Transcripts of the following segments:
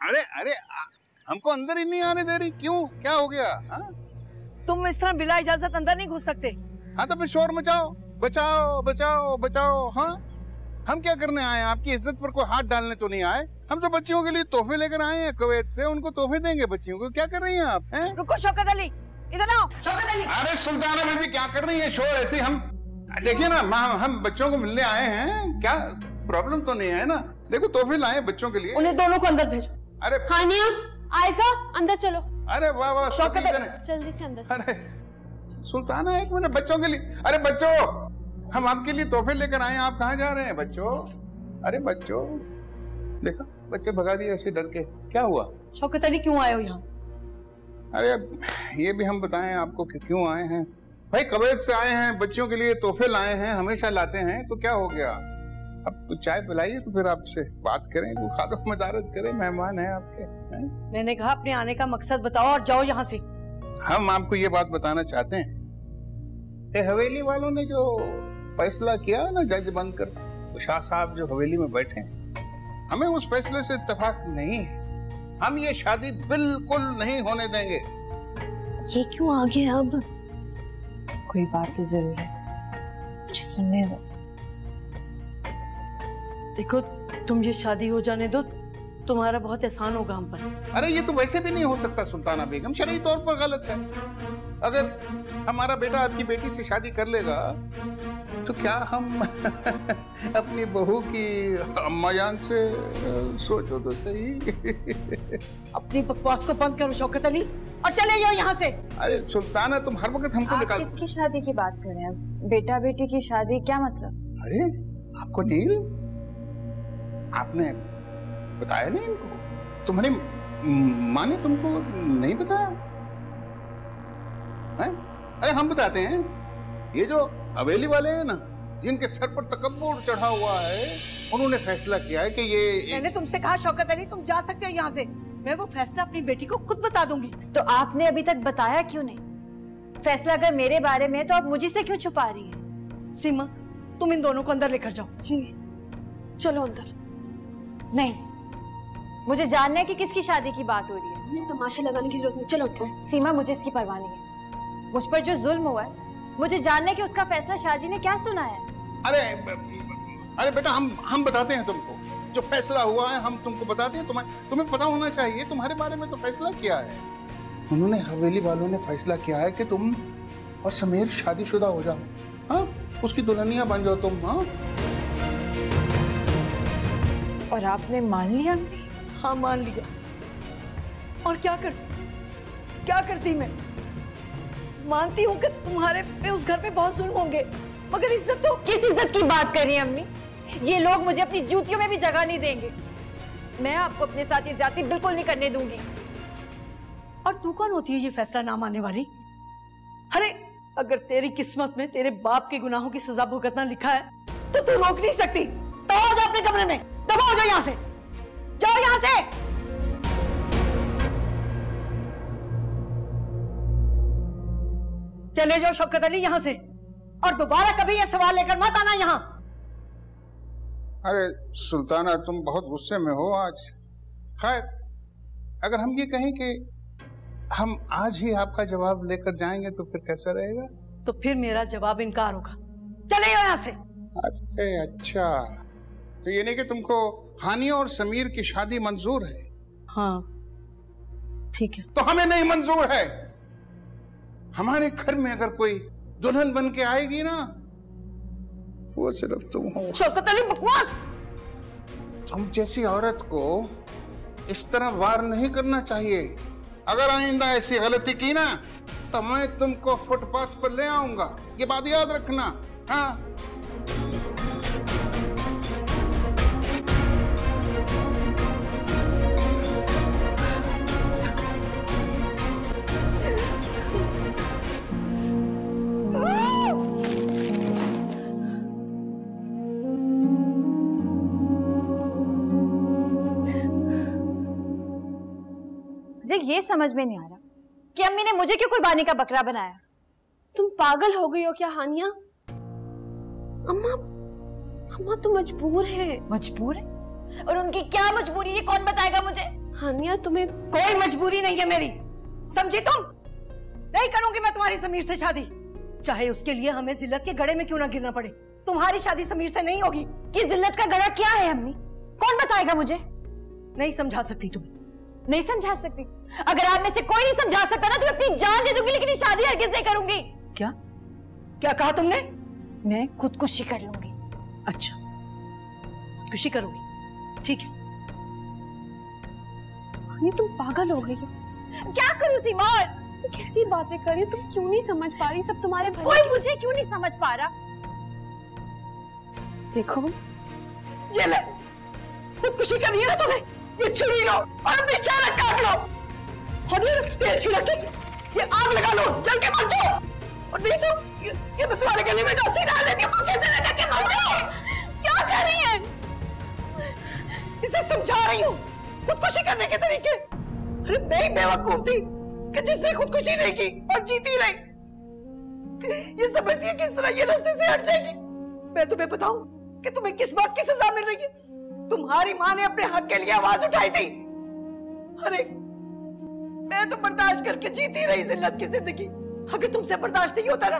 अरे अरे हमको अंदर ही नहीं आने दे रही, क्यों? क्या हो गया? तुम इस तरह बिना इजाजत अंदर नहीं घुस सकते। हाँ तो फिर शोर मचाओ, बचाओ बचाओ बचाओ। हाँ हम क्या करने आए हैं? आपकी इज्जत पर कोई हाथ डालने तो नहीं आए। हम तो बच्चियों के लिए तोहफे लेकर आए हैं कुवैत से, उनको तोहफे देंगे बच्चियों को। क्या कर रही हैं आप? हैं? रुको शौकत अली, इधर आओ। शौकत अली, अरे सुल्ताना बीबी क्या कर रही है शोर ऐसे? हम देखिए ना, हम बच्चों को मिलने आए हैं, क्या प्रॉब्लम तो नहीं है ना? देखो तोहफे लाए बच्चों के लिए। उन्हें दोनों को अंदर भेजो। अरे हानिया, आयजा, अंदर चलो। अरे वाह वाह, जल्दी से अंदर। अरे सुल्ताना एक मिनट, बच्चों के लिए। अरे बच्चों, हम आपके लिए तोहफे लेकर आए हैं, आप कहाँ जा रहे हैं बच्चों? अरे बच्चों, देखो बच्चे भगा दिए ऐसे डर के। क्या हुआ? शौकत अली क्यों आए हो यहाँ? अरे अब ये भी हम बताएं आपको कि क्यों आए हैं? भाई कुवैत से आए हैं, बच्चों के लिए तोहफे लाए हैं, हमेशा लाते हैं, तो क्या हो गया? अब तो चाय पिलाइए तो फिर आपसे बात करें, वो खादो मदारत करें, मेहमान है आपके। हैं? मैंने कहा अपने आने का मकसद बताओ और जाओ यहाँ से। हम आपको ये बात बताना चाहते हैं, हवेली वालों ने जो फैसला किया ना जज बनकर, तो शाह साहब जो हवेली में बैठे हैं, हमें उस फैसले से इत्तेफाक नहीं है। हम ये शादी बिल्कुल नहीं होने देंगे। ये क्यों आ गया अब? कोई बात तो जरूर है, मुझे सुनने दो। देखो तुम ये शादी हो जाने दो, तुम्हारा बहुत एहसान होगा हम पर। अरे ये तो वैसे भी नहीं हो सकता सुल्ताना बेगम, शरई तौर पर गलत है। अगर हमारा बेटा आपकी बेटी से शादी कर लेगा तो क्या हम अपनी बहू की अम्मा जान से, सोचो तो सही। अपनी बकवास को बंद करो शौकत अली और चले जाओ यहाँ से। अरे सुल्ताना तुम हर वक्त हमको निकाल। किसकी शादी की बात कर रहे हैं? बेटा बेटी की शादी, क्या मतलब? अरे आपको नील, आपने बताया नहीं इनको? तुम्हारी माँ ने तुमको नहीं बताया है? अरे हम बताते हैं, ये जो हवेली वाले हैं ना, जिनके सर पर तकब्बुर चढ़ा हुआ है, उन्होंने फैसला किया है कि ये। मैंने तुमसे कहा शौकत अली तुम जा सकते हो यहाँ से, मैं वो फैसला अपनी बेटी को खुद बता दूंगी। तो आपने अभी तक बताया क्यों नहीं? फैसला अगर मेरे बारे में है तो आप मुझे से क्यों छुपा रही हैं? सीमा तुम इन दोनों को अंदर लेकर जाओ। जी चलो अंदर। नहीं, मुझे जानना है कि किसकी शादी की बात हो रही है। ये तमाशा लगाने की जरूरत नहीं, चलो अंदर। सीमा मुझे इसकी परवाह नहीं है। मुझ पर जो जुल्म हुआ है, मुझे जानना है कि उसका फैसला शाहजी ने क्या सुना है। अरे बेटा, हम बताते हैं तुमको जो फैसला हुआ है, हम तुमको बताते हैं। तुम्हें पता होना चाहिए, तुम्हारे बारे में तो फैसला किया है उन्होंने, हवेली वालों ने फैसला किया है कि तुम और समीर शादीशुदा हो जाओ। हाँ, उसकी दुल्हनिया बन जाओ तुम। हाँ, और आपने मान लिया? हाँ मान लिया। और क्या करती मैं? मानती हूँ कि तुम्हारे पे उस घर पे बहुत जुल्म होंगे, मगर इज्जत तो। किस इज्जत की बात कर रही हैं अम्मी? ये लोग मुझे अपनी जूतियों में भी जगह नहीं देंगे। मैं आपको अपने साथ ये जाति बिल्कुल नहीं करने दूंगी। और तू कौन होती है ये फैसला ना मानने वाली? अरे अगर तेरी किस्मत में तेरे बाप के गुनाहों की सजा भुगतना लिखा है तो तू रोक नहीं सकती। तो हो जा अपने कमरे में, दबा हो जाओ यहाँ से, जाओ यहाँ से। चले जाओ शौकत अली यहाँ से, और दोबारा कभी ये सवाल लेकर मत आना यहाँ। अरे सुल्ताना, तुम बहुत गुस्से में हो आज। खैर, अगर हम ये कहें कि हम आज ही आपका जवाब लेकर जाएंगे तो फिर कैसा रहेगा? तो फिर मेरा जवाब इनकार होगा। चले जाओ यहाँ से। अरे अच्छा, तो ये नहीं कि तुमको हानिया और समीर की शादी मंजूर है? हाँ ठीक है। तो हमें नहीं मंजूर है। हमारे घर में अगर कोई दुल्हन बन के आएगी ना, वो सिर्फ तुम हो। शौकत अली बकवास। तुम जैसी औरत को इस तरह वार नहीं करना चाहिए। अगर आइंदा ऐसी गलती की ना तो मैं तुमको फुटपाथ पर ले आऊंगा, ये बात याद रखना। हाँ, मुझे ये समझ में नहीं आ रहा कि अम्मी ने मुझे क्यों कुर्बानी का बकरा बनाया। तुम पागल हो गई हो क्या हानिया? अम्मा तो मजबूर है। मजबूर है? और उनकी क्या मजबूरी है, कौन बताएगा मुझे? हानिया तुम्हें कोई मजबूरी नहीं है मेरी, समझी तुम? नहीं करूंगी मैं तुम्हारी समीर से शादी, चाहे उसके लिए हमें जिल्लत के गड़े में क्यों ना गिरना पड़े। तुम्हारी शादी समीर से नहीं होगी। कि जिल्लत का गड़ा क्या है अम्मी? कौन बताएगा मुझे? नहीं समझा सकती तुम। नहीं समझा सकती? अगर आप में से कोई नहीं समझा सकता ना तो अपनी जान दे दूंगी, लेकिन शादी हरगिज नहीं करूंगी। क्या क्या कहा तुमने? मैं खुदकुशी कर लूंगी। अच्छा, खुदकुशी करोगी, ठीक है। हानिया तुम पागल हो गई हो। क्या करूं सीमा? कैसी बातें कर रही हो तुम? क्यों नहीं समझ पा रही? सब तुम्हारे भले। कोई मुझे क्यों नहीं समझ पा रहा? देखो ये ले, खुदकुशी करनी है ना तुम्हें, ये छुरी लो और अपनी चारा काट लो। और ये छिड़क के ये आग लगा लो, जल के मर जाओ। और नहीं तो ये मैं तुम्हारे गले में रस्सी डाल देती हूँ, कैसे लटक के मर जाओ। क्या कर रही है? इसे समझा रही हूँ खुदकुशी करने के तरीके। अरे मैं बेवकूफ थी कि जिसने खुदकुशी नहीं की और जीती रही। ये समझती है किस तरह ये रास्ते से हट जाएगी। मैं तुम्हें बताऊं कि तुम्हें किस बात की सजा मिल रही है। तुम्हारी माँ ने अपने हक के लिए आवाज उठाई थी। अरे मैं तो बर्दाश्त करके जीती रही जिल्लत की जिंदगी। अगर तुमसे बर्दाश्त नहीं होता ना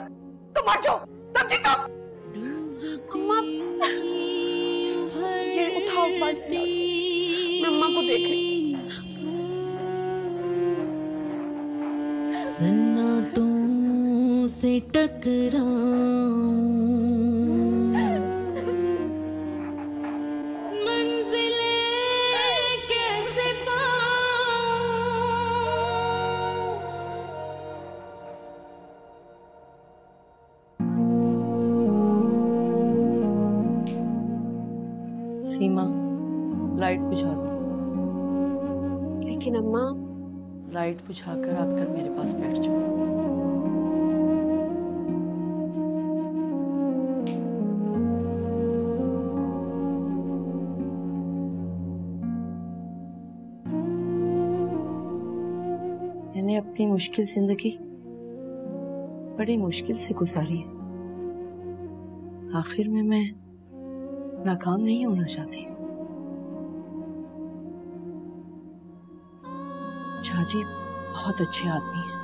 तो मर जाओ, समझी तुम? अम्मा ये उठाओ, मैं अम्मा को देख रही। सन्नाटों से टकराऊं, मंजिलें कैसे पाऊं। सीमा, लाइट बुझा दो। लेकिन अम्मा, लाइट बुझाकर आकर मेरे पास बैठ जाओ। मैंने अपनी मुश्किल जिंदगी बड़ी मुश्किल से गुजारी है। आखिर में मैं नाकाम नहीं होना चाहती। झाजी बहुत अच्छे आदमी हैं,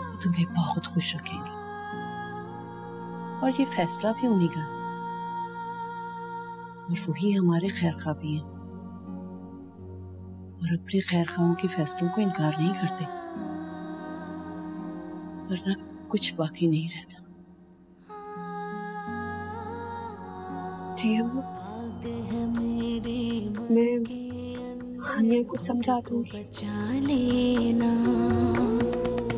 वो तुम्हें बहुत खुश रखेंगे। और ये फैसला भी उन्हीं का, और वही हमारे खैरखा भी हैं, और अपने खैरखाओं के फैसलों को इनकार नहीं करते, वरना कुछ बाकी नहीं रहता। जी अम्मा, मैं हानिया को समझा दूंगी। बचा लेना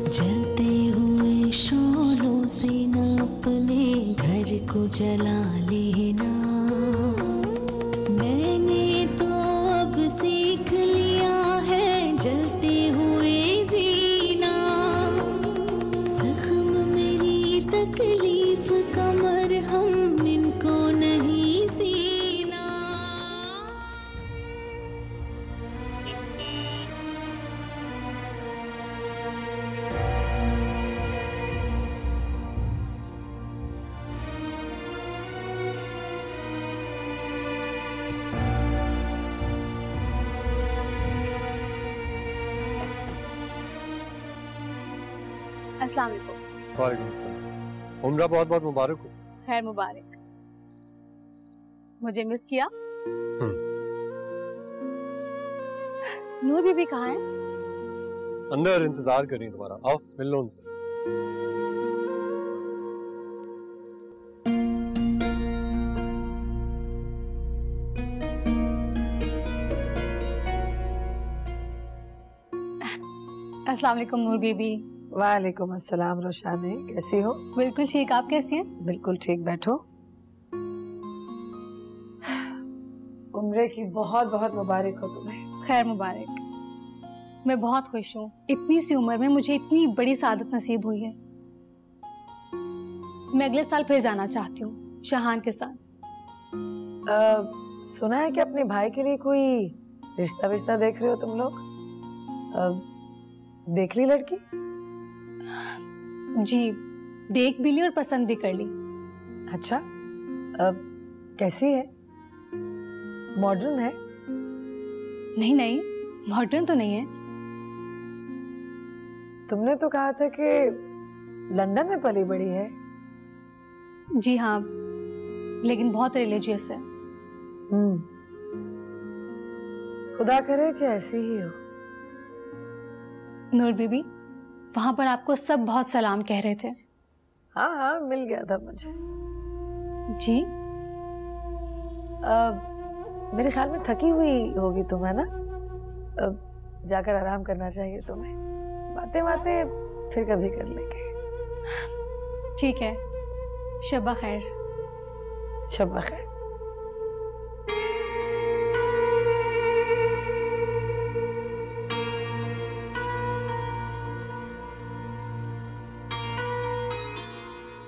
जलते हुए शोलों से न अपने घर को जला लेना। मैंने तो अब सीख लिया है जलते हुए जीना। जख्म मेरी तकलीफ का मरहम इनको नहीं सीना। अस्सलाम वालेकुम। वालेकुम अस्सलाम। उम्र बहुत बहुत मुबारक हो। खैर मुबारक। मुझे मिस किया? नूर बीबी कहाँ है? अंदर इंतजार कर रही है तुम्हारा। आओ मिल लो उनसे। अस्सलाम वालेकुम नूर बीबी। वालेकुम अस्सलाम रोशाने, कैसी हो? बिल्कुल ठीक, आप कैसी हैं? बिल्कुल ठीक, बैठो। उम्रे की बहुत बहुत मुबारक हो तुम्हें। खैर मुबारक। मैं बहुत खुश हूँ, इतनी सी उम्र में मुझे इतनी बड़ी सादत नसीब हुई है। मैं अगले साल फिर जाना चाहती हूँ शाहान के साथ। सुना है कि अपने भाई के लिए कोई रिश्ता विश्ता देख रहे हो तुम लोग? देख ली लड़की? जी, देख भी ली और पसंद भी कर ली। अच्छा, कैसी है? मॉडर्न है? नहीं नहीं, मॉडर्न तो नहीं है। तुमने तो कहा था कि लंदन में पली बड़ी है। जी हाँ, लेकिन बहुत रिलीजियस है। खुदा करे कि ऐसी ही हो। नूर बीबी, वहां पर आपको सब बहुत सलाम कह रहे थे। हाँ हाँ, मिल गया था मुझे। जी मेरे ख्याल में थकी हुई होगी तुम, है ना? जाकर आराम करना चाहिए तुम्हें। बातें बातें फिर कभी कर लेंगे। ठीक है, शब्बा खैर। शब्बा खैर।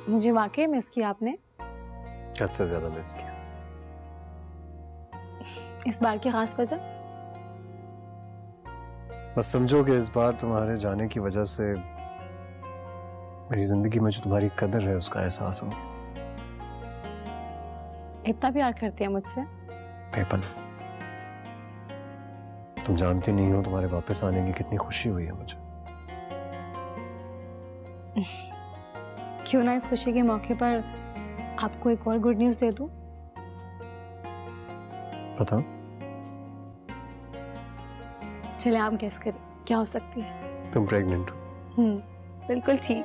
मुझे वाकई मिस किया आपने। हद से ज्यादा मिस किया। इस बार की खास वजह? बस समझो कि इस बार तुम्हारे जाने की वजह से मेरी जिंदगी में जो तुम्हारी कदर है उसका एहसास हो। इतना प्यार करती है मुझसे? पेपन, तुम जानती नहीं हो तुम्हारे वापस आने की कितनी खुशी हुई है मुझे। क्यों ना इस खुशी के मौके पर आपको एक और गुड न्यूज़ दे दूं? बताओ। चले आप गेस करें क्या हो सकती है। तुम प्रेग्नेंट हो। बिल्कुल ठीक।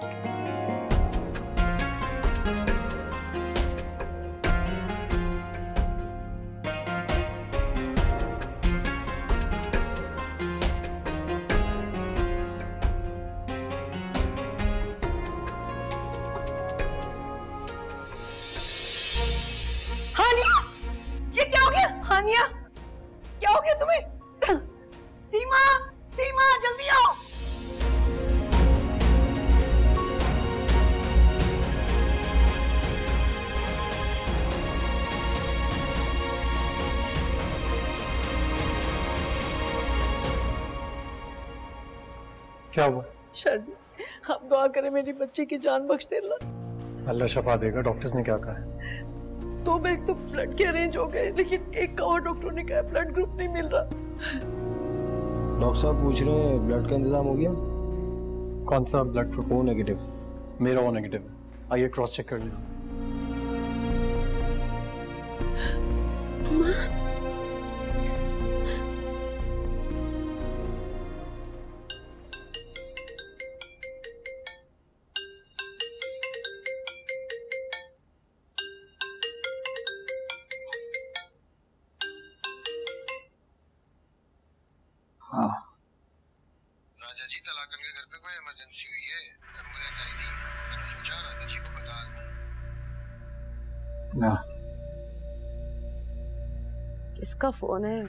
हानिया, ये क्या हो गया? हानिया, क्या हो गया तुम्हें? सीमा, सीमा जल्दी आओ। क्या हुआ? शादी, आप दुआ करें मेरी बच्ची की जान बख्श दे अल्लाह। अल्लाह शफा देगा। डॉक्टर्स ने क्या कहा है? दो बैग तो ब्लड के अरेंज हो गए, लेकिन एक का और डॉक्टर ने कहा ब्लड ग्रुप नहीं मिल रहा। डॉक्टर साहब पूछ रहे हैं ब्लड का इंतजाम हो गया? कौन सा ब्लड ग्रुप? O negative. मेरा ओ नेगेटिव है। आइए क्रॉस चेक कर लें। हाँ राजा जी, तलाकन के घर पे कोई इमरजेंसी हुई है, एम्बुलेंस आई थी। मैंने सोचा राजा जी को बता दूं। ना, किसका फोन है?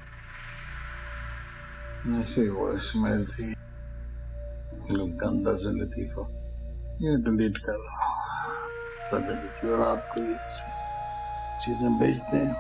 ऐसे वॉइसमेल थी, गंदा से लतीफा, ये डिलीट कर रहा हूँ। पता नहीं क्यों रात को ये ऐसी चीजें भेजते हैं।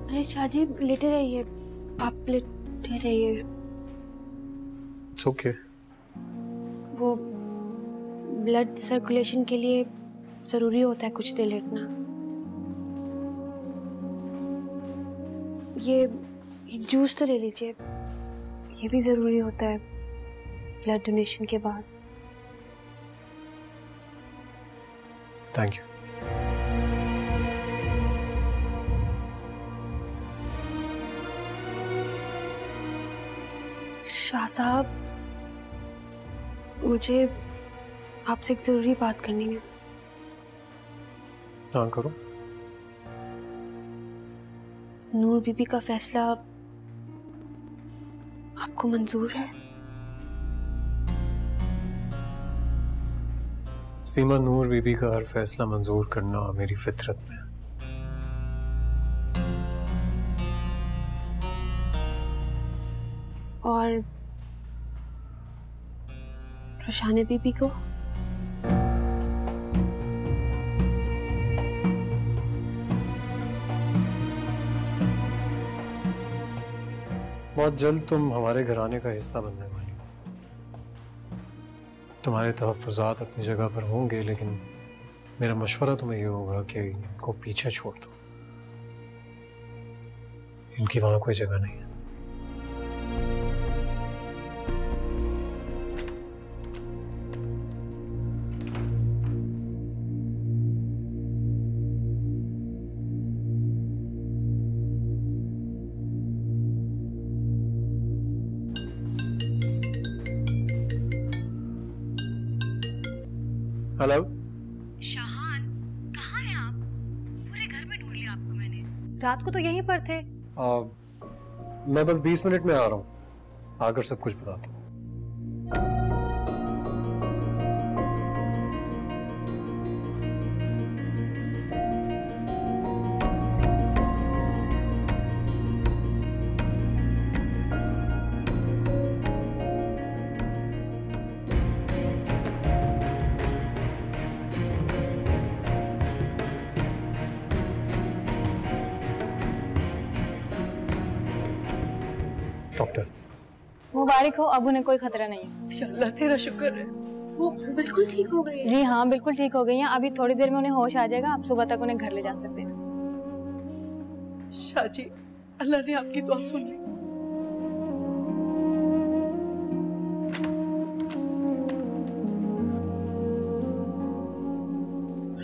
अरे शाहजी, लेटे रहिए, आप लेटे रहिए। It's okay. वो ब्लड सर्कुलेशन के लिए जरूरी होता है कुछ देर लेटना। एक जूस तो ले लीजिए, ये भी ज़रूरी होता है ब्लड डोनेशन के बाद। Thank you. शाह साहब, मुझे आपसे एक ज़रूरी बात करनी है। हाँ करो। नूर बीबी का फैसला आपको मंजूर है? सीमा, नूर बीबी का हर फैसला मंजूर करना मेरी फितरत में है। और रोशाना बीबी को? बहुत जल्द तुम हमारे घराने का हिस्सा बनने वाली हो। तुम्हारे तहफ़्फ़ुज़ात अपनी जगह पर होंगे, लेकिन मेरा मशवरा तुम्हें ये होगा कि इनको पीछे छोड़ दो। इनकी वहां कोई जगह नहीं है। हेलो शाहान, कहाँ हैं आप? पूरे घर में ढूंढ लिया आपको मैंने। रात को तो यहीं पर थे। मैं बस 20 मिनट में आ रहा हूँ, आकर सब कुछ बताता हूँ। डॉक्टर, मुबारक हो, अब उन्हें कोई खतरा नहीं है। अल्लाह तेरा शुक्र है। वो बिल्कुल ठीक हो गई है। जी हाँ, बिल्कुल ठीक हो गई हैं। अभी थोड़ी देर में उन्हें होश आ जाएगा। आप सुबह तक उन्हें घर ले जा सकते हैं। शाह जी, अल्लाह ने आपकी दुआ सुन ली।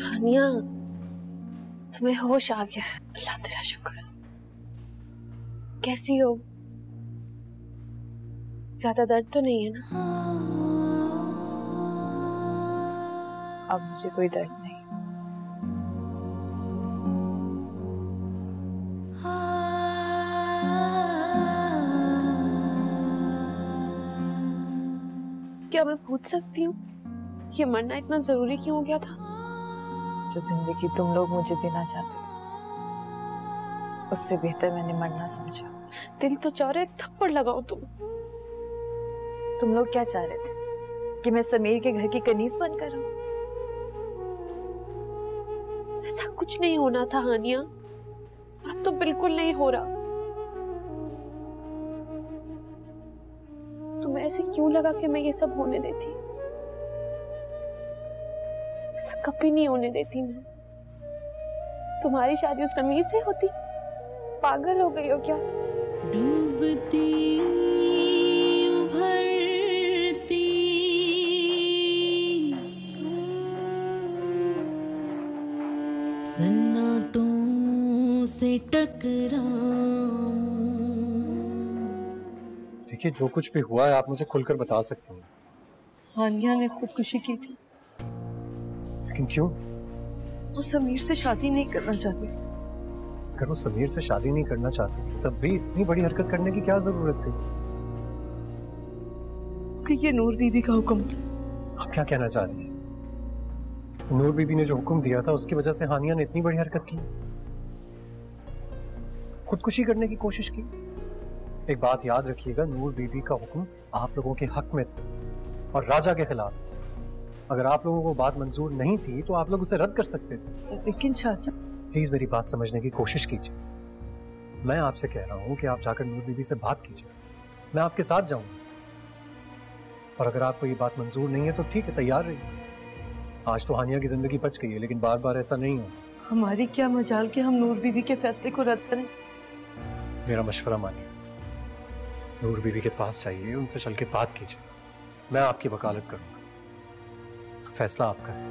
हानिया, तुम्हें होश आ गया है। अल्लाह तेरा शुक्र है। कैसी हो? ज्यादा दर्द तो नहीं है ना? अब मुझे कोई दर्द नहीं। क्या मैं पूछ सकती हूँ ये मरना इतना जरूरी क्यों हो गया था? जो जिंदगी तुम लोग मुझे देना चाहते थे, उससे बेहतर मैंने मरना समझा। दिल तो चाह रहे थप्पड़ लगाओ तुम लोग क्या चाह रहे थे कि मैं समीर के घर की कनीज बनकर रहूं? ऐसा कुछ नहीं होना था हानिया, अब तो बिल्कुल नहीं हो रहा। तुम्हें ऐसे क्यों लगा कि मैं ये सब होने देती? ऐसा कभी नहीं होने देती मैं। तुम्हारी शादी उस समीर से होती? पागल हो गई हो क्या? डूबती उभरती सन्नाटों से टकराऊं। देखिए, जो कुछ भी हुआ है आप मुझे खुलकर बता सकते हैं। हानिया ने खुदकुशी की थी। लेकिन क्यों? वो समीर से शादी नहीं करना चाहती। अगर वो समीर से शादी नहीं करना चाहती थी, तब भी इतनी बड़ी हरकत करने की क्या जरूरत थी? कि ये नूर बीबी का हुक्म था। आप क्या कहना चाह रही हैं? नूर बीबी ने जो हुक्म दिया था, उसकी वजह से हानिया ने इतनी बड़ी हरकत की, खुदकुशी करने की कोशिश की। एक बात याद रखिएगा, नूर बीबी का हुक्म आप लोगों के हक में था और राजा के खिलाफ। अगर आप लोगों को बात मंजूर नहीं थी तो आप लोग उसे रद्द कर सकते थे। लेकिन चाचा, प्लीज मेरी बात समझने की कोशिश कीजिए। मैं आपसे कह रहा हूं कि आप जाकर नूर बीबी से बात कीजिए, मैं आपके साथ जाऊंगा। और अगर आपको ये बात मंजूर नहीं है तो ठीक है, तैयार रहिए। आज तो हानिया की जिंदगी बच गई है, लेकिन बार बार ऐसा नहीं हो। हमारी क्या मजाल कि हम नूर बीबी के फैसले को रद्द करें। मेरा मशवरा मानिए, नूर बीबी के पास जाइए, उनसे चल के बात कीजिए। मैं आपकी वकालत करूंगा, फैसला आपका है।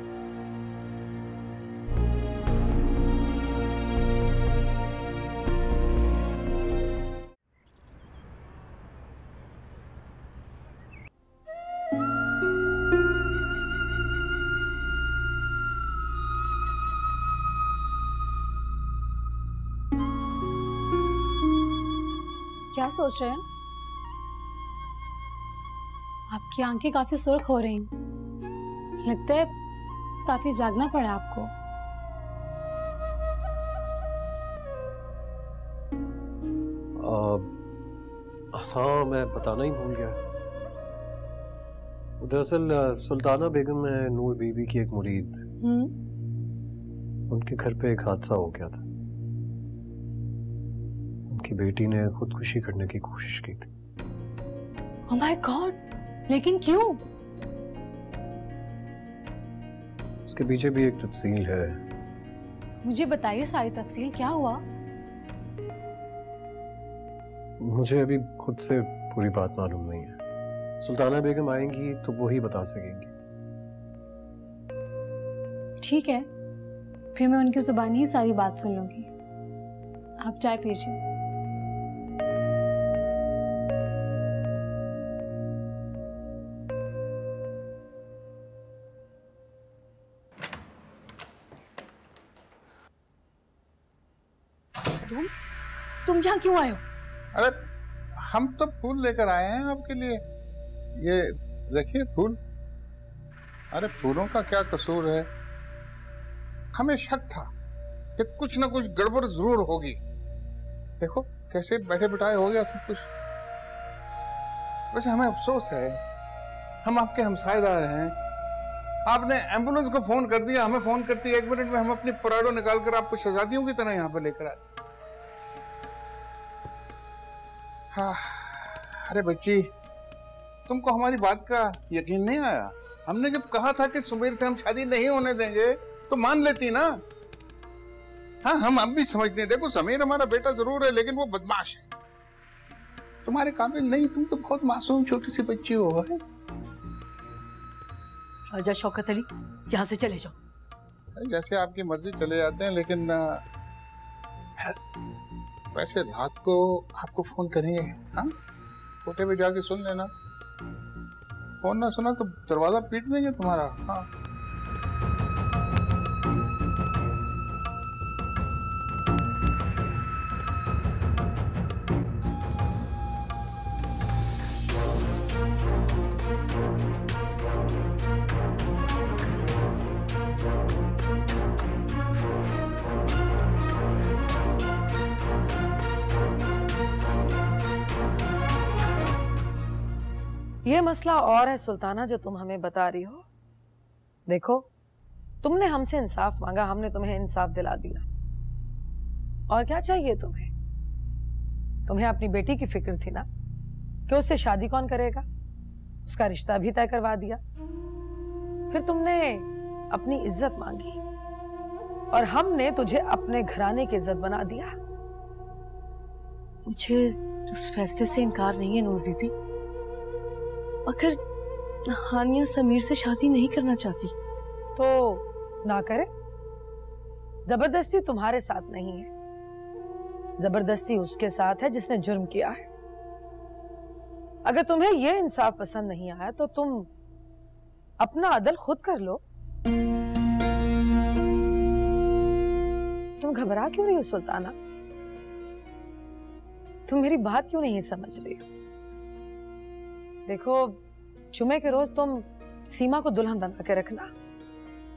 क्या सोच रहे हैं? आपकी आंखें काफी सुर्ख हो रही, लगता है काफी जागना पड़ा आपको। हाँ, मैं बताना ही भूल गया। दरअसल सुल्ताना बेगम है नूर बीबी की एक मुरीद। उनके घर पे एक हादसा हो गया था। उनकी बेटी ने खुदकुशी करने की कोशिश की थी। ओह माय गॉड, लेकिन क्यों? उसके पीछे भी एक तफसील है। मुझे बताइए सारी तफसील, क्या हुआ? मुझे अभी खुद से पूरी बात मालूम नहीं है। सुल्ताना बेगम आएंगी तो वो ही बता सकेंगी। ठीक है, फिर मैं उनकी जुबानी ही सारी बात सुन लूंगी। आप चाय पीजिए। तुम यहाँ क्यों आए हो? अरे हम तो फूल लेकर आए हैं आपके लिए। ये देखिए फूल। अरे फूलों का क्या कसूर है? हमें शक था कि कुछ ना कुछ गड़बड़ जरूर होगी। देखो कैसे बैठे बिठाए हो गया सब कुछ। वैसे हमें अफसोस है, हम आपके हमसायेदार हैं। आपने एम्बुलेंस को फोन कर दिया, हमें फोन करती 1 मिनट में हम अपनी पराडो निकाल कर आपको शहजादियों की तरह यहाँ पे लेकर आए। हाँ, अरे बच्ची, तुमको हमारी बात का यकीन नहीं आया? हमने जब कहा था कि सुमीर से हम शादी नहीं होने देंगे तो मान लेती ना। हाँ, हम अब भी समझते हैं। देखो समीर हमारा बेटा जरूर है, लेकिन वो बदमाश है, तुम्हारे काबिल नहीं। तुम तो बहुत मासूम छोटी सी बच्ची हो। है राजा शौकत अली, यहाँ से चले जाओ। जैसे आपकी मर्जी, चले जाते हैं। लेकिन वैसे रात को आपको फोन करेंगे। हाँ, कोठे पे जाके सुन लेना। फोन ना सुना तो दरवाजा पीट देंगे तुम्हारा। हाँ। ये मसला और है सुल्ताना जो तुम हमें बता रही हो। देखो, तुमने हमसे इंसाफ मांगा, हमने तुम्हें इंसाफ दिला दिया। और क्या चाहिए तुम्हें? तुम्हें अपनी बेटी की फिक्र थी ना कि उससे शादी कौन करेगा। उसका रिश्ता भी तय करवा दिया। फिर तुमने अपनी इज्जत मांगी और हमने तुझे अपने घराने की इज्जत बना दिया। मुझे उस फैसले से इनकार नहीं है नूर बीबी। अगर हानिया समीर से शादी नहीं करना चाहती तो ना करे। जबरदस्ती तुम्हारे साथ नहीं है, जबरदस्ती उसके साथ है जिसने जुर्म किया है। अगर तुम्हें यह इंसाफ पसंद नहीं आया तो तुम अपना अदल खुद कर लो। तुम घबरा क्यों रही हो सुल्ताना? तुम मेरी बात क्यों नहीं समझ रही हो? देखो, जुमे के रोज तुम सीमा को दुल्हन बना के रखना।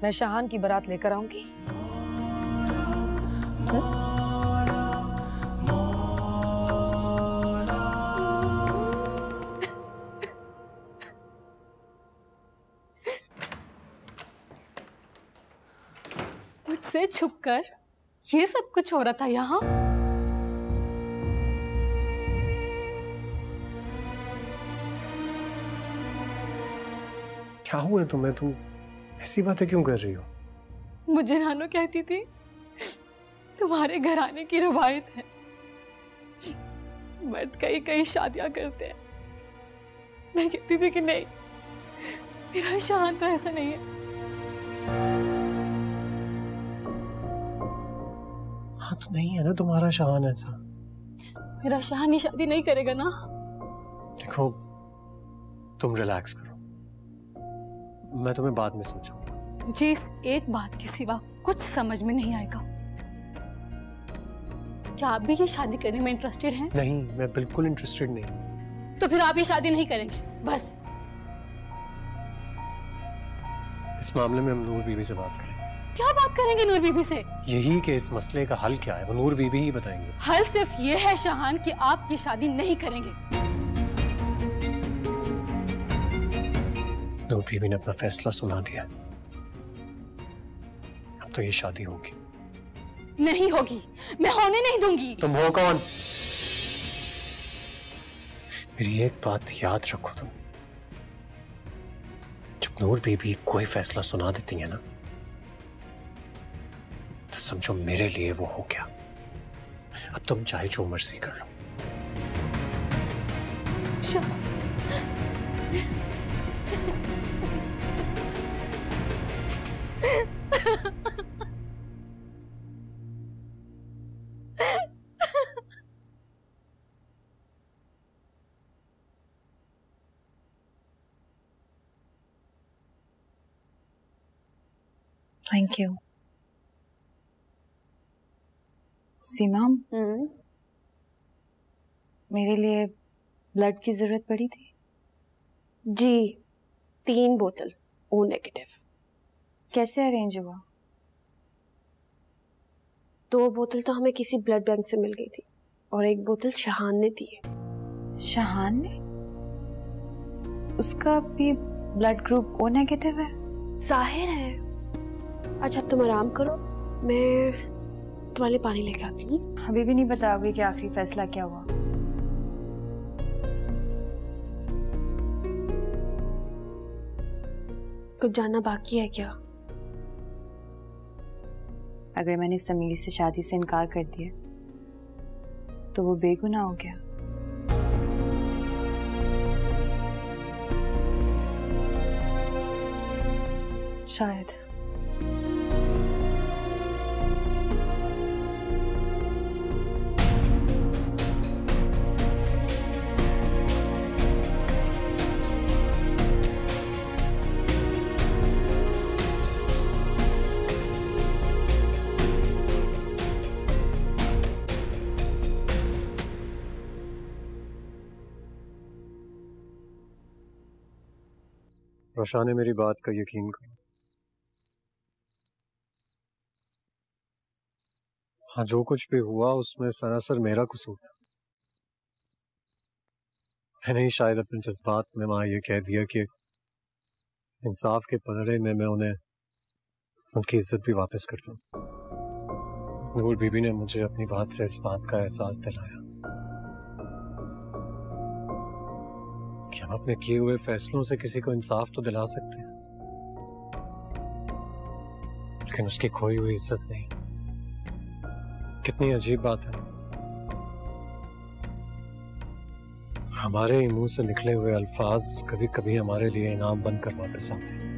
मैं शाहान की बारात लेकर आऊंगी। मुझसे छुपकर ये सब कुछ हो रहा था यहाँ? क्या हुआ तुम्हें? तुम ऐसी बातें क्यों कर रही हो? मुझे नानो कहती थी तुम्हारे घराने की रवायत है मर्द कई कई शादियां करते हैं। मैं कहती थी कि नहीं, मेरा शान तो ऐसा नहीं है। हाँ तो नहीं है ना तुम्हारा शान ऐसा। मेरा शान ही शादी नहीं करेगा ना। देखो तुम रिलैक्स करो, मैं तुम्हें बाद में समझाऊंगा। मुझे इस एक बात के सिवा कुछ समझ में नहीं आएगा। क्या आप भी ये शादी करने में इंटरेस्टेड हैं? नहीं, मैं बिल्कुल इंटरेस्टेड नहीं। तो फिर आप ये शादी नहीं करेंगे बस। इस मामले में हम नूर बीबी से बात करेंगे। क्या बात करेंगे नूर बीबी से? यही कि इस मसले का हल क्या है वो नूर बीबी ही बताएंगे। हल सिर्फ ये है शाहान कि आप ये शादी नहीं करेंगे। नूर बीबी ने अपना फैसला सुना दिया, अब तो ये शादी होगी। नहीं होगी, मैं होने नहीं दूंगी। तुम हो कौन? मेरी एक बात याद रखो, तुम जब नूर बीबी कोई फैसला सुना देती है ना तो समझो मेरे लिए वो हो गया। अब तुम चाहे जो मर्जी कर लो। Thank you. सीमा, मेरे लिए ब्लड की जरूरत पड़ी थी? जी, 3 बोतल ओ नेगेटिव। कैसे अरेंज हुआ? 2 बोतल तो हमें किसी ब्लड बैंक से मिल गई थी और 1 बोतल शाहान ने दी है। शाहान ने? उसका भी ब्लड ग्रुप ओ नेगेटिव है। जाहिर है। अच्छा अब तुम आराम करो, मैं तुम्हारे लिए पानी लेके आती हूँ। अभी भी नहीं बताओगे कि आखिरी फैसला क्या हुआ? कुछ जानना बाकी है क्या? अगर मैंने समीर से शादी से इनकार कर दिया तो वो बेगुनाह हो गया। शायद। रोशा ने मेरी बात का यकीन करो। हाँ, जो कुछ भी हुआ उसमें सरासर मेरा कसूर था। मैंने ही शायद अपने जज्बात में वहां ये कह दिया कि इंसाफ के पलड़े में मैं उन्हें उनकी इज्जत भी वापस कर दूं। नूर बीबी ने मुझे अपनी बात से इस बात का एहसास दिलाया कि हम अपने किए हुए फैसलों से किसी को इंसाफ तो दिला सकते हैं, लेकिन उसकी खोई हुई इज्जत नहीं। कितनी अजीब बात है, हमारे ही मुंह से निकले हुए अल्फाज कभी कभी हमारे लिए इनाम बनकर वापस आते हैं,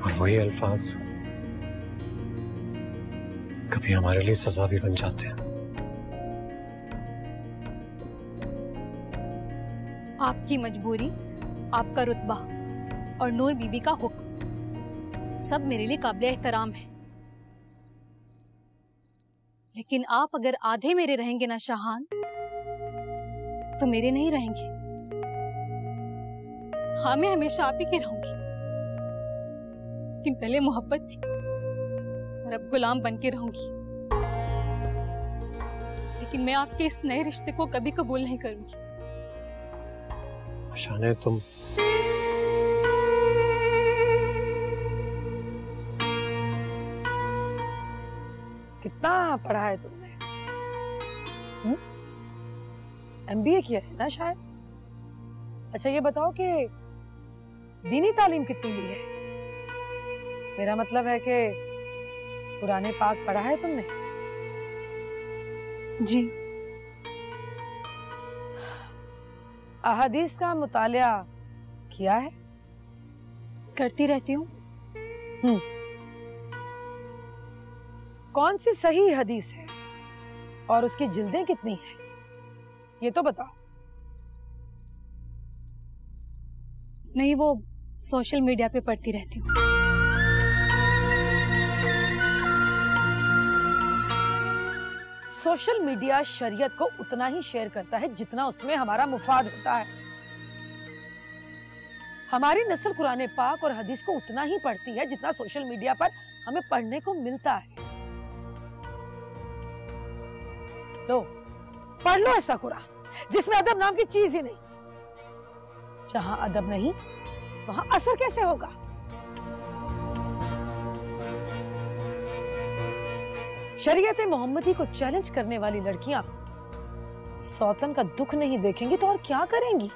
और वही अल्फाज कभी हमारे लिए सजा भी बन जाते हैं। आपकी मजबूरी, आपका रुतबा और नूर बीबी का हुक्म सब मेरे लिए काबिल एहतराम है, लेकिन आप अगर आधे मेरे रहेंगे ना शाहान, तो मेरे नहीं रहेंगे। हाँ, मैं हमेशा आप ही की रहूंगी, लेकिन पहले मोहब्बत थी और अब गुलाम बन के रहूंगी। लेकिन मैं आपके इस नए रिश्ते को कभी कबूल नहीं करूंगी। शाने, तुम कितना पढ़ा है तुमने? MBA किया है ना शायद? अच्छा ये बताओ कि दीनी तालीम कितनी ली है? मेरा मतलब है कि कुरान पाक पढ़ा है तुमने? जी। अहादीस का मुतालिया किया है? करती रहती हूँ। कौन सी सही हदीस है और उसकी जिल्दें कितनी हैं? ये तो बताओ। नहीं, वो सोशल मीडिया पे पढ़ती रहती हूँ। सोशल मीडिया शरीयत को उतना ही शेयर करता है जितना उसमें हमारा मुफाद होता है। हमारी नस्ल कुरान पाक और हदीस को उतना ही पढ़ती है जितना सोशल मीडिया पर हमें पढ़ने को मिलता है। लो, पढ़ लो ऐसा कुरान जिसमें अदब नाम की चीज ही नहीं। जहां अदब नहीं वहां असर कैसे होगा? शरीयत मोहम्मदी को चैलेंज करने वाली लड़कियां सौतन का दुख नहीं देखेंगी तो और क्या करेंगी?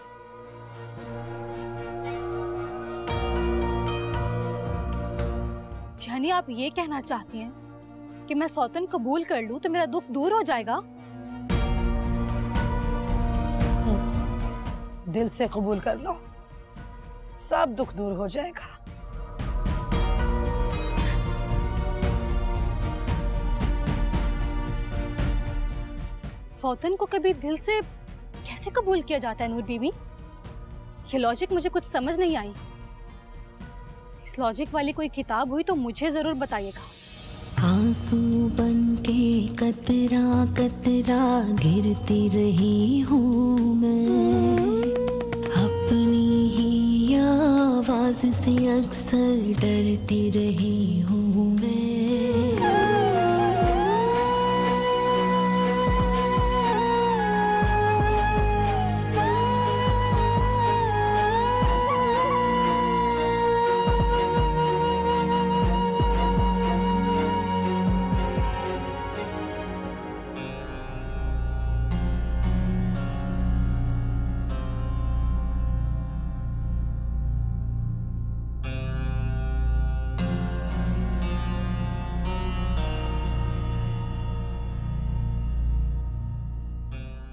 यानी आप ये कहना चाहती हैं कि मैं सौतन कबूल कर लूं तो मेरा दुख दूर हो जाएगा? दिल से कबूल कर लो, सब दुख दूर हो जाएगा। सौतन को कभी दिल से कैसे कबूल किया जाता है नूर बीबी? ये लॉजिक मुझे कुछ समझ नहीं आई। इस लॉजिक वाली कोई किताब हुई तो मुझे जरूर बताइएगा। आंसू बनके कतरा कतरा गिरती रही हूँ मैं, अपनी ही आवाज से अक्सर डरती रही हूँ मैं।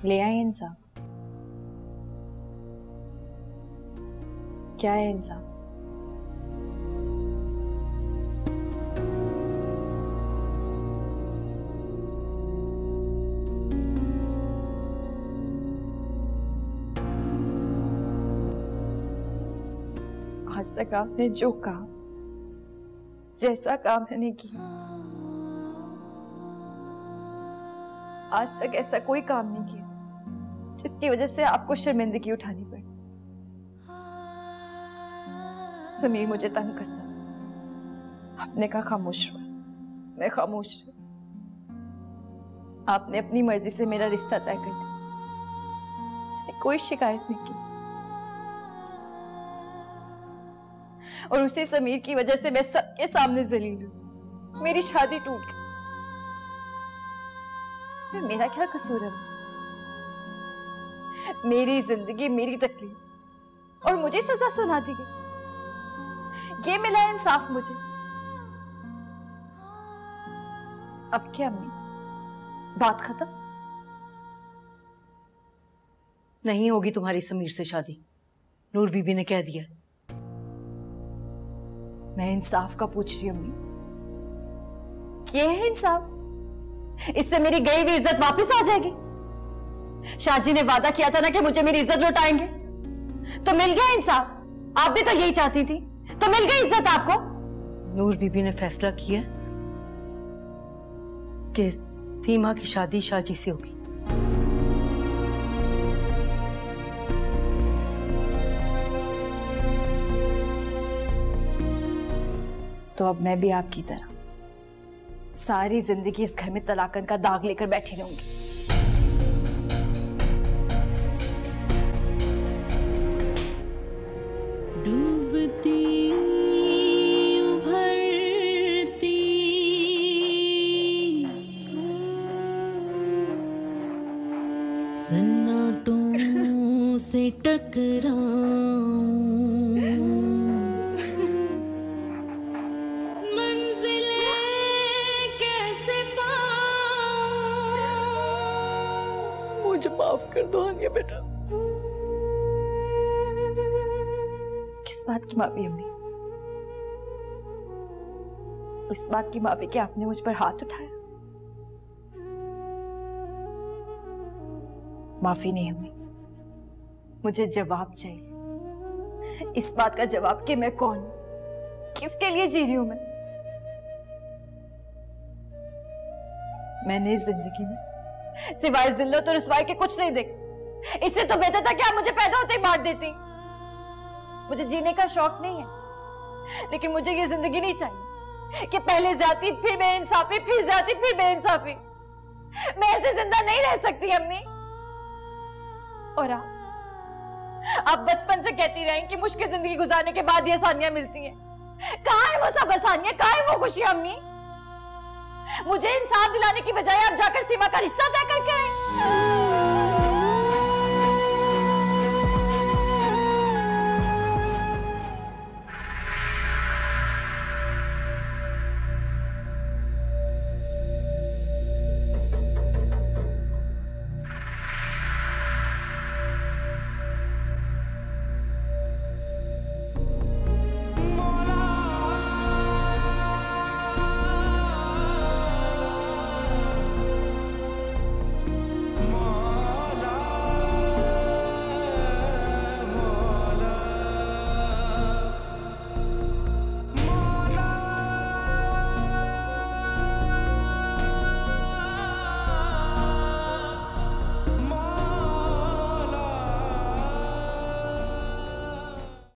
ले आए इंसाफ? क्या है इंसाफ? आज तक आपने जो कहा, जैसा काम मैंने किया, आज तक ऐसा कोई काम नहीं किया जिसकी वजह से आपको शर्मिंदगी उठानी पड़ी। समीर मुझे तंग करता था, आपने कहा खामोश रहो, मैं खामोश रही। आपने अपनी मर्जी से मेरा रिश्ता तय कर दिया, मैंने कोई शिकायत नहीं की। और उसी समीर की वजह से मैं सबके सामने जलील हूं। मेरी शादी टूट गई, इसमें मेरा क्या कसूर है? मेरी जिंदगी, मेरी तकलीफ, और मुझे सजा सुना दी गई। ये मिला इंसाफ मुझे। अब क्या अम्मी, बात खत्म? नहीं होगी तुम्हारी समीर से शादी, नूर बीबी ने कह दिया। मैं इंसाफ का पूछ रही हूँ अम्मी, ये है इंसाफ? इससे मेरी गई हुई इज्जत वापस आ जाएगी। शाहजी ने वादा किया था ना कि मुझे मेरी इज्जत लौटाएंगे, तो मिल गया इंसाफ। आप भी तो यही चाहती थी, तो मिल गई इज्जत आपको। नूर बीबी ने फैसला किया कि सीमा की शादी शाहजी से होगी। तो अब मैं भी आपकी तरह सारी जिंदगी इस घर में तलाकन का दाग लेकर बैठी रहूंगी। डूबती उभरती सन्नाटों से टकराऊं, मंजिलें कैसे पाऊं, मुझे माफ कर दो हानिया बेटा। किस बात की माफी अम्मी? इस बात की माफी कि आपने मुझ पर हाथ उठाया? माफी नहीं अम्मी, मुझे जवाब चाहिए। इस बात का जवाब कि मैं कौन हूं, किसके लिए जी रही हूं मैंने इस जिंदगी में सिवाय जिल्लत और रुसवाई के कुछ नहीं देखा। इससे तो बेहतर था कि आप मुझे पैदा होते ही मार देती। मुझे जीने का शौक नहीं है, लेकिन मुझे ये जिंदगी नहीं चाहिए कि पहले ज्यादती फिर बेइंसाफी, फिर ज्यादती फिर बेइंसाफी। मैं ऐसे जिंदा नहीं रह सकती अम्मी। और आप बचपन से कहती रही कि मुश्किल जिंदगी गुजारने के बाद ये आसानियां मिलती हैं। कहां है वो सब आसानियां, कहां है वो खुशियां अम्मी? मुझे इंसाफ दिलाने की बजाय आप जाकर सीमा का रिश्ता तय करके आए।